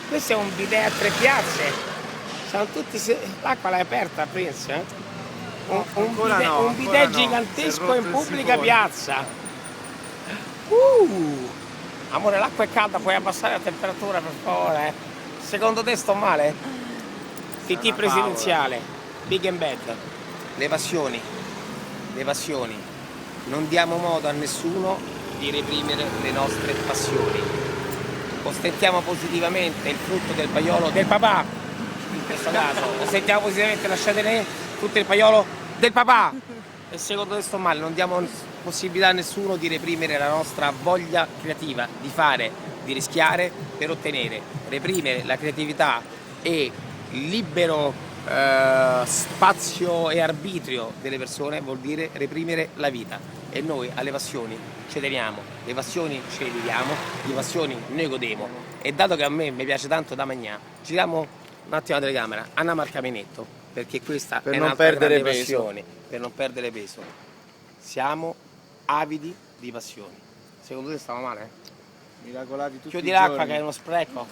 questo è un bidet a 3 piazze. Sono tutti. L'acqua l'hai aperta, Prince? Un bidet gigantesco in pubblica piazza. Amore, l'acqua è calda, puoi abbassare la temperatura per favore? Secondo te sto male? TT presidenziale, big and bad. Le passioni. Non diamo modo a nessuno di reprimere le nostre passioni. Ostentiamo positivamente il frutto del paiolo del papà, in questo caso. Ostentiamo positivamente, lasciate tutto il paiolo del papà. E secondo te sto male, non diamo possibilità a nessuno di reprimere la nostra voglia creativa, di fare, di rischiare per ottenere. Reprimere la creatività e il libero spazio e arbitrio delle persone vuol dire reprimere la vita, e noi alle passioni ci teniamo, le passioni ce le viviamo, le passioni noi godemo, e dato che a me mi piace tanto da mangiare, giriamo un attimo la telecamera, andiamo al caminetto, perché questa è un'altra grande passione, per non perdere peso. Siamo avidi di passioni. Secondo te stiamo male? Miracolati tutti Chiudi i l'acqua giorni. che è uno spreco.